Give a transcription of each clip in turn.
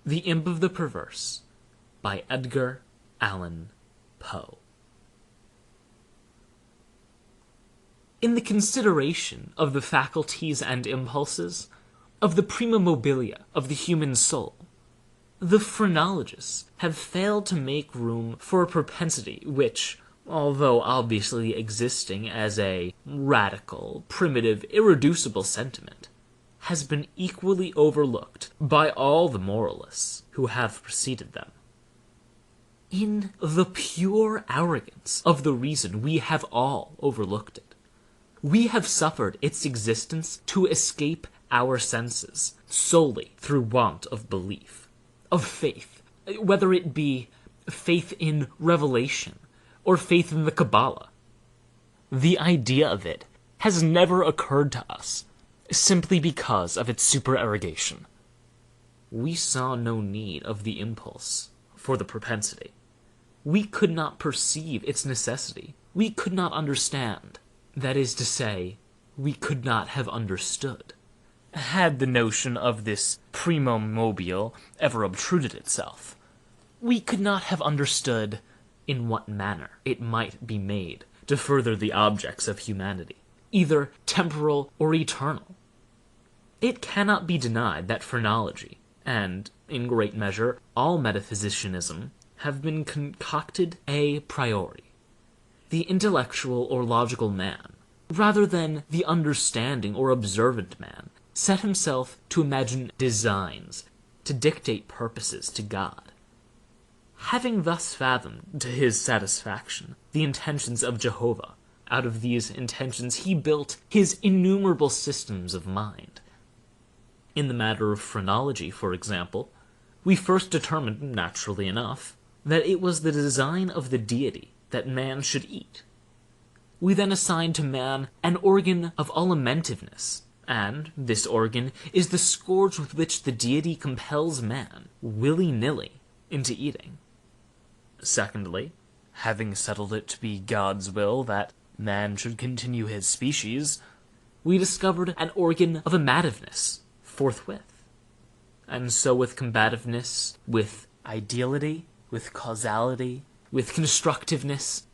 The Imp of the Perverse by Edgar Allan Poe. In the consideration of the faculties and impulses, of the prima mobilia of the human soul, the phrenologists have failed to make room for a propensity which, although obviously existing as a radical, primitive, irreducible sentiment, has been equally overlooked by all the moralists who have preceded them. In the pure arrogance of the reason, we have all overlooked it. We have suffered its existence to escape our senses solely through want of belief, of faith, whether it be faith in revelation or faith in the Kabbalah. The idea of it has never occurred to us, simply because of its supererogation. We saw no need of the impulse for the propensity. We could not perceive its necessity. We could not understand. That is to say, we could not have understood, had the notion of this primum mobile ever obtruded itself. We could not have understood in what manner it might be made to further the objects of humanity, either temporal or eternal. It cannot be denied that phrenology, and, in great measure, all metaphysicianism, have been concocted a priori. The intellectual or logical man, rather than the understanding or observant man, set himself to imagine designs, to dictate purposes to God. Having thus fathomed, to his satisfaction, the intentions of Jehovah, out of these intentions he built his innumerable systems of mind. In the matter of phrenology, for example, we first determined, naturally enough, that it was the design of the deity that man should eat. We then assigned to man an organ of alimentiveness, and this organ is the scourge with which the deity compels man, willy-nilly, into eating. Secondly, having settled it to be God's will that man should continue his species, we discovered an organ of amativeness forthwith. And so with combativeness, with ideality, with causality, with constructiveness,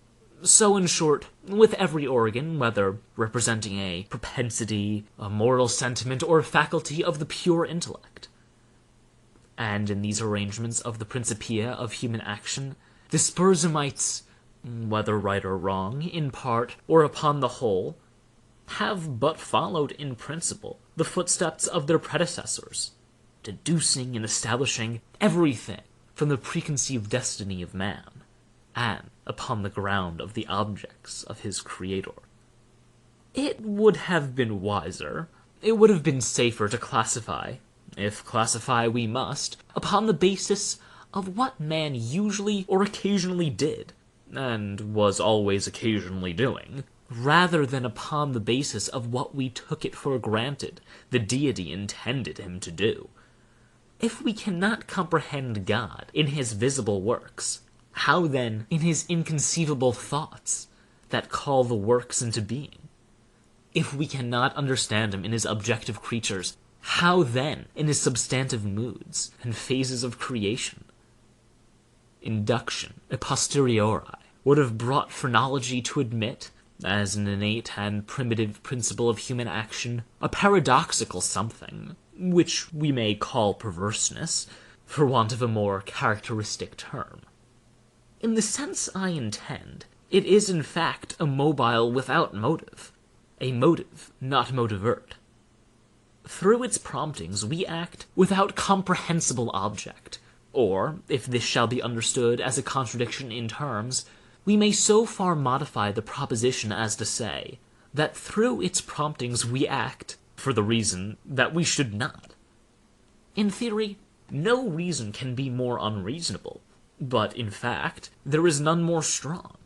so in short, with every organ, whether representing a propensity, a moral sentiment, or a faculty of the pure intellect. And in these arrangements of the principia of human action, the Spurzheimites, whether right or wrong, in part or upon the whole, have but followed in principle the footsteps of their predecessors, deducing and establishing everything from the preconceived destiny of man, and upon the ground of the objects of his Creator. It would have been wiser, it would have been safer to classify, if classify we must, upon the basis of what man usually or occasionally did, and was always occasionally doing, rather than upon the basis of what we took it for granted the deity intended him to do. If we cannot comprehend God in his visible works, how then in his inconceivable thoughts that call the works into being? If we cannot understand him in his objective creatures, how then in his substantive moods and phases of creation? Induction, a posteriori, would have brought phrenology to admit, as an innate and primitive principle of human action, a paradoxical something, which we may call perverseness, for want of a more characteristic term. In the sense I intend, it is in fact a mobile without motive, a motive not motivert. Through its promptings we act without comprehensible object, or, if this shall be understood as a contradiction in terms, we may so far modify the proposition as to say, that through its promptings we act, for the reason that we should not. In theory, no reason can be more unreasonable, but in fact, there is none more strong.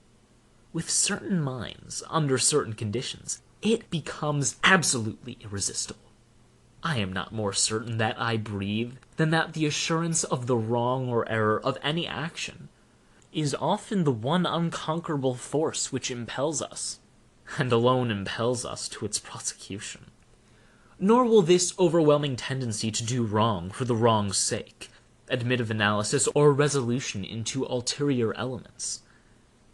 With certain minds, under certain conditions, it becomes absolutely irresistible. I am not more certain that I breathe than that the assurance of the wrong or error of any action is often the one unconquerable force which impels us, and alone impels us to its prosecution. Nor will this overwhelming tendency to do wrong for the wrong's sake, admit of analysis or resolution into ulterior elements.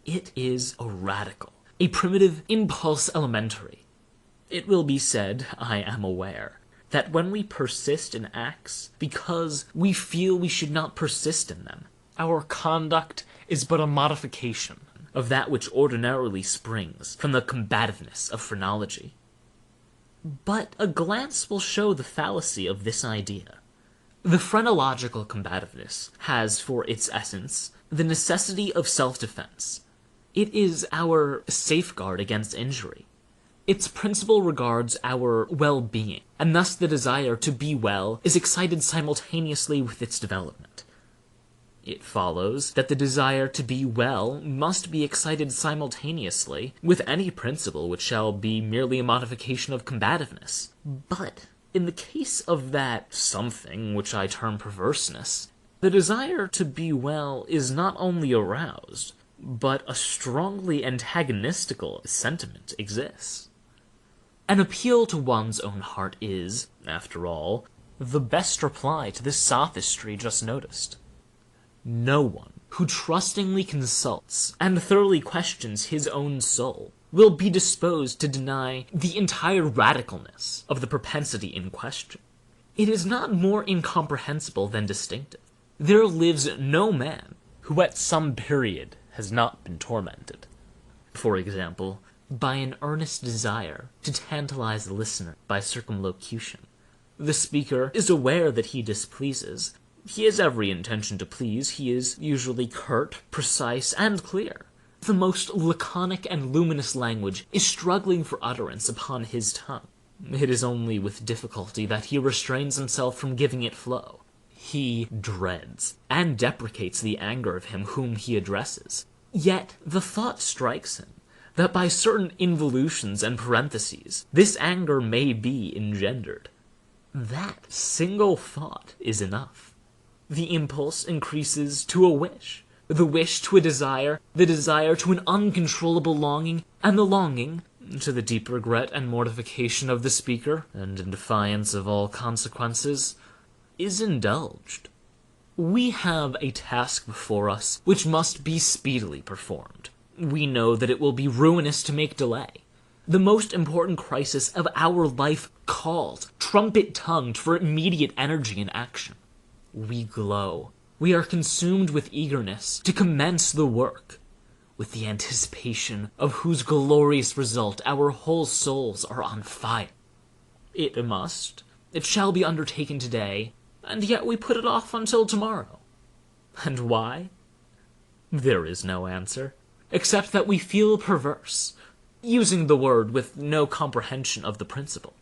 It is a radical, a primitive impulse elementary. It will be said, I am aware, that when we persist in acts because we feel we should not persist in them, our conduct is but a modification of that which ordinarily springs from the combativeness of phrenology. But a glance will show the fallacy of this idea. The phrenological combativeness has for its essence the necessity of self-defense. It is our safeguard against injury. Its principle regards our well-being, and thus the desire to be well is excited simultaneously with its development. It follows that the desire to be well must be excited simultaneously with any principle which shall be merely a modification of combativeness. But in the case of that something which I term perverseness, the desire to be well is not only aroused, but a strongly antagonistical sentiment exists. An appeal to one's own heart is, after all, the best reply to this sophistry just noticed. No one who trustingly consults and thoroughly questions his own soul will be disposed to deny the entire radicalness of the propensity in question. It is not more incomprehensible than distinctive. There lives no man who at some period has not been tormented, for example, by an earnest desire to tantalize the listener by circumlocution. The speaker is aware that he displeases. He has every intention to please. He is usually curt, precise, and clear. The most laconic and luminous language is struggling for utterance upon his tongue. It is only with difficulty that he restrains himself from giving it flow. He dreads and deprecates the anger of him whom he addresses. Yet the thought strikes him that by certain involutions and parentheses this anger may be engendered. That single thought is enough. The impulse increases to a wish, the wish to a desire, the desire to an uncontrollable longing, and the longing, to the deep regret and mortification of the speaker, and in defiance of all consequences, is indulged. We have a task before us which must be speedily performed. We know that it will be ruinous to make delay. The most important crisis of our life called, trumpet-tongued for immediate energy and action. We glow. We are consumed with eagerness to commence the work, with the anticipation of whose glorious result our whole souls are on fire. It shall be undertaken today, and yet we put it off until tomorrow. And why? There is no answer, except that we feel perverse, using the word with no comprehension of the principle.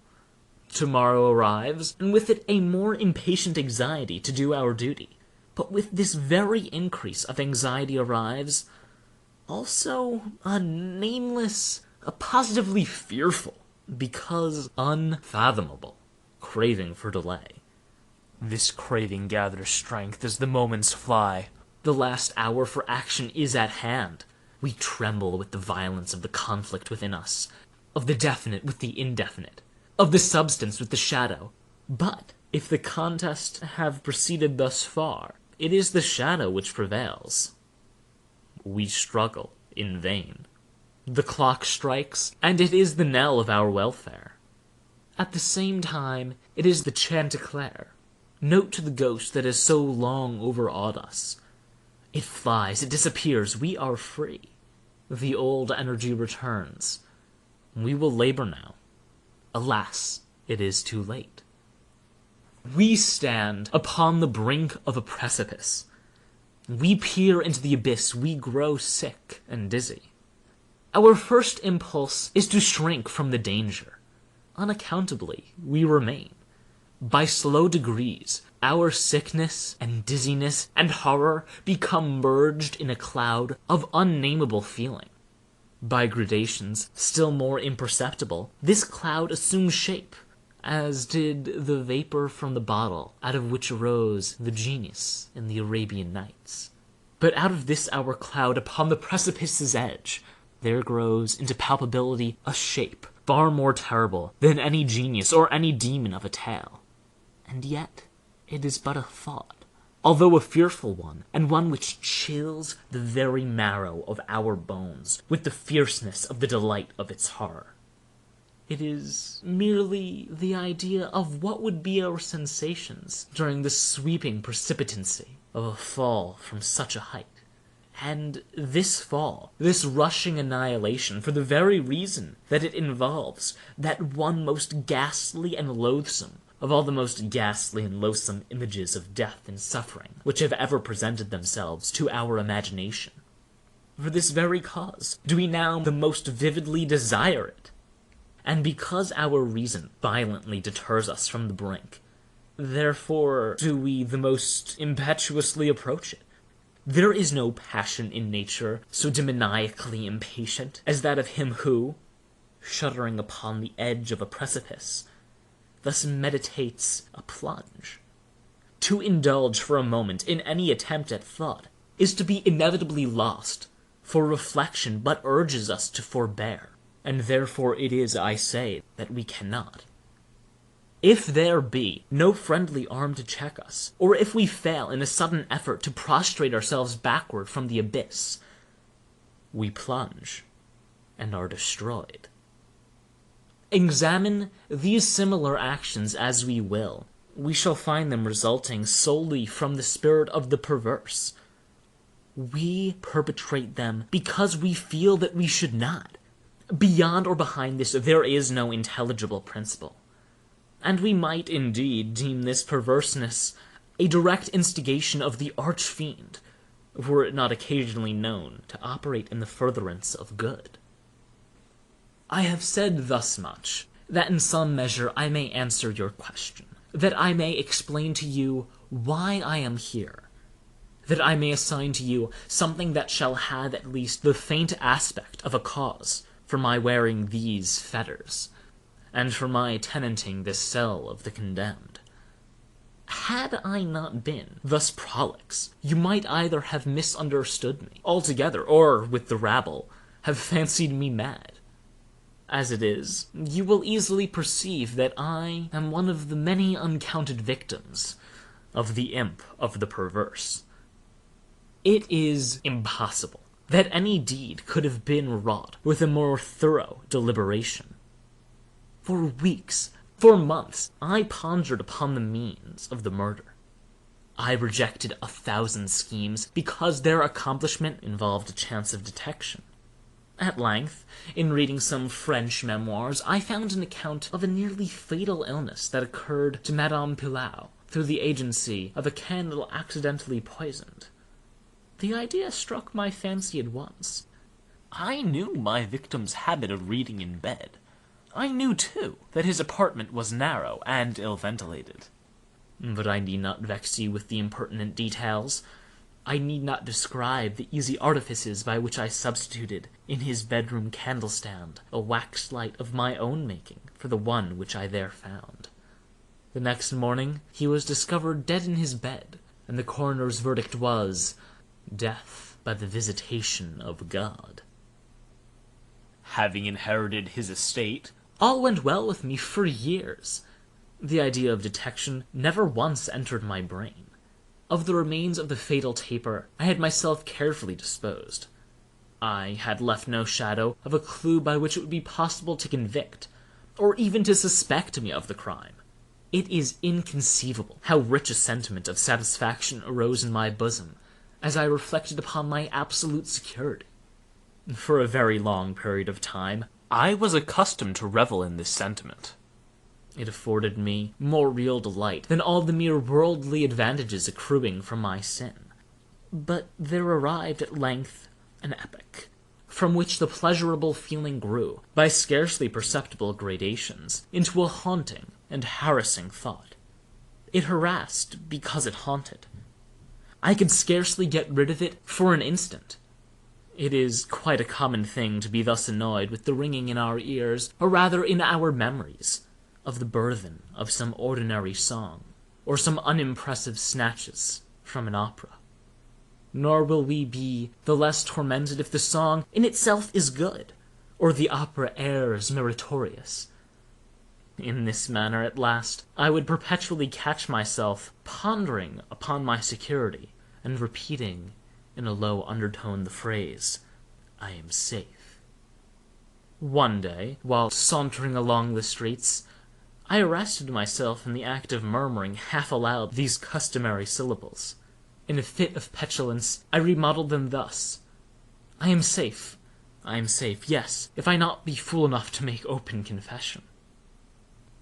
Tomorrow arrives, and with it a more impatient anxiety to do our duty. But with this very increase of anxiety arrives also a nameless, a positively fearful, because unfathomable, craving for delay. This craving gathers strength as the moments fly. The last hour for action is at hand. We tremble with the violence of the conflict within us, of the definite with the indefinite, of the substance with the shadow. But if the contest have proceeded thus far, it is the shadow which prevails. We struggle in vain. The clock strikes, and it is the knell of our welfare. At the same time, it is the chanticleer. Note to the ghost that has so long overawed us. It flies, it disappears, we are free. The old energy returns. We will labor now. Alas, it is too late. We stand upon the brink of a precipice. We peer into the abyss, we grow sick and dizzy. Our first impulse is to shrink from the danger. Unaccountably, we remain. By slow degrees, our sickness and dizziness and horror become merged in a cloud of unnameable feeling. By gradations still more imperceptible, this cloud assumes shape, as did the vapor from the bottle out of which arose the genius in the Arabian Nights. But out of this our cloud upon the precipice's edge, there grows into palpability a shape far more terrible than any genius or any demon of a tale. And yet it is but a thought. although a fearful one, and one which chills the very marrow of our bones with the fierceness of the delight of its horror. It is merely the idea of what would be our sensations during the sweeping precipitancy of a fall from such a height. And this fall, this rushing annihilation, for the very reason that it involves that one most ghastly and loathsome of all the most ghastly and loathsome images of death and suffering which have ever presented themselves to our imagination. For this very cause do we now the most vividly desire it. And because our reason violently deters us from the brink, therefore do we the most impetuously approach it. There is no passion in nature so demoniacally impatient as that of him who, shuddering upon the edge of a precipice, thus meditates a plunge. To indulge for a moment in any attempt at thought is to be inevitably lost, for reflection but urges us to forbear, and therefore it is, I say, that we cannot. If there be no friendly arm to check us, or if we fail in a sudden effort to prostrate ourselves backward from the abyss, we plunge and are destroyed. Examine these similar actions as we will, we shall find them resulting solely from the spirit of the perverse. We perpetrate them because we feel that we should not. Beyond or behind this, there is no intelligible principle. And we might indeed deem this perverseness a direct instigation of the arch-fiend, were it not occasionally known to operate in the furtherance of good. I have said thus much, that in some measure I may answer your question, that I may explain to you why I am here, that I may assign to you something that shall have at least the faint aspect of a cause for my wearing these fetters, and for my tenanting this cell of the condemned. Had I not been thus prolix, you might either have misunderstood me altogether, or, with the rabble, have fancied me mad. As it is, you will easily perceive that I am one of the many uncounted victims of the imp of the perverse. It is impossible that any deed could have been wrought with a more thorough deliberation. For weeks, for months, I pondered upon the means of the murder. I rejected 1,000 schemes because their accomplishment involved a chance of detection. At length, in reading some French memoirs, I found an account of a nearly fatal illness that occurred to Madame Pilau through the agency of a candle accidentally poisoned. The idea struck my fancy at once. I knew my victim's habit of reading in bed. I knew, too, that his apartment was narrow and ill-ventilated. But I need not vex you with the impertinent details. I need not describe the easy artifices by which I substituted in his bedroom candle-stand a wax light of my own making for the one which I there found. The next morning he was discovered dead in his bed, and the coroner's verdict was, death by the visitation of God. Having inherited his estate, all went well with me for years. The idea of detection never once entered my brain. Of the remains of the fatal taper, I had myself carefully disposed. I had left no shadow of a clue by which it would be possible to convict, or even to suspect me of the crime. It is inconceivable how rich a sentiment of satisfaction arose in my bosom as I reflected upon my absolute security. For a very long period of time, I was accustomed to revel in this sentiment. It afforded me more real delight than all the mere worldly advantages accruing from my sin. But there arrived at length an epoch, from which the pleasurable feeling grew, by scarcely perceptible gradations, into a haunting and harassing thought. It harassed because it haunted. I could scarcely get rid of it for an instant. It is quite a common thing to be thus annoyed with the ringing in our ears, or rather in our memories, of the burthen of some ordinary song, or some unimpressive snatches from an opera. Nor will we be the less tormented if the song in itself is good, or the opera airs meritorious. In this manner, at last, I would perpetually catch myself pondering upon my security, and repeating in a low undertone the phrase, "I am safe." One day, while sauntering along the streets, I arrested myself in the act of murmuring half aloud these customary syllables. In a fit of petulance, I remodeled them thus: "I am safe. I am safe, yes, if I not be fool enough to make open confession."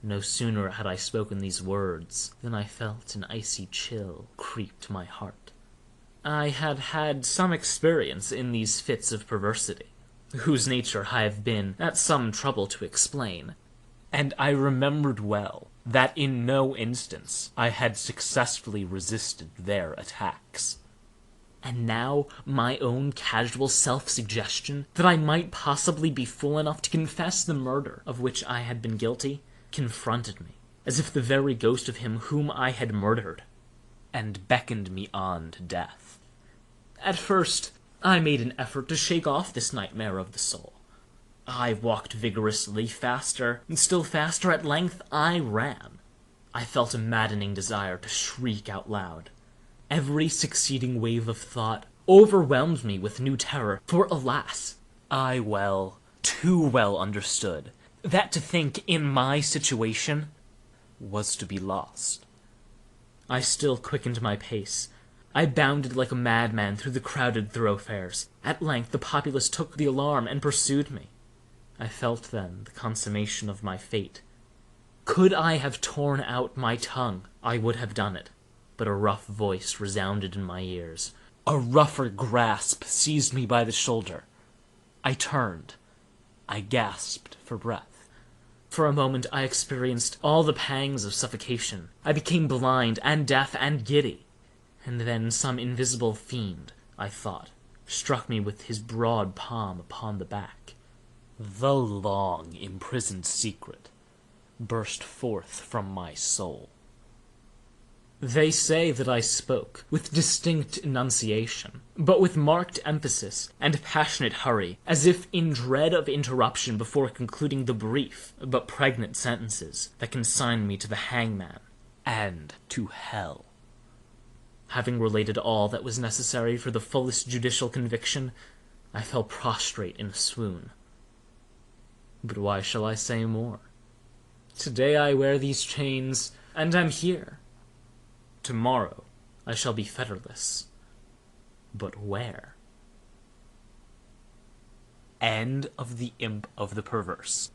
No sooner had I spoken these words than I felt an icy chill creep to my heart. I had had some experience in these fits of perversity, whose nature I have been at some trouble to explain, and I remembered well that in no instance I had successfully resisted their attacks. And now my own casual self-suggestion that I might possibly be fool enough to confess the murder of which I had been guilty confronted me, as if the very ghost of him whom I had murdered, and beckoned me on to death. At first, I made an effort to shake off this nightmare of the soul. I walked vigorously, faster, and still faster. At length I ran. I felt a maddening desire to shriek out loud. Every succeeding wave of thought overwhelmed me with new terror, for alas, I too well understood that to think in my situation was to be lost. I still quickened my pace. I bounded like a madman through the crowded thoroughfares. At length the populace took the alarm and pursued me. I felt then the consummation of my fate. Could I have torn out my tongue, I would have done it, but a rough voice resounded in my ears. A rougher grasp seized me by the shoulder. I turned. I gasped for breath. For a moment I experienced all the pangs of suffocation. I became blind and deaf and giddy. And then some invisible fiend, I thought, struck me with his broad palm upon the back. The long imprisoned secret burst forth from my soul. They say that I spoke with distinct enunciation, but with marked emphasis and passionate hurry, as if in dread of interruption before concluding the brief but pregnant sentences that consigned me to the hangman and to hell. Having related all that was necessary for the fullest judicial conviction, I fell prostrate in a swoon. But why shall I say more? Today I wear these chains, and am here. Tomorrow I shall be fetterless. But where? End of The Imp of the Perverse.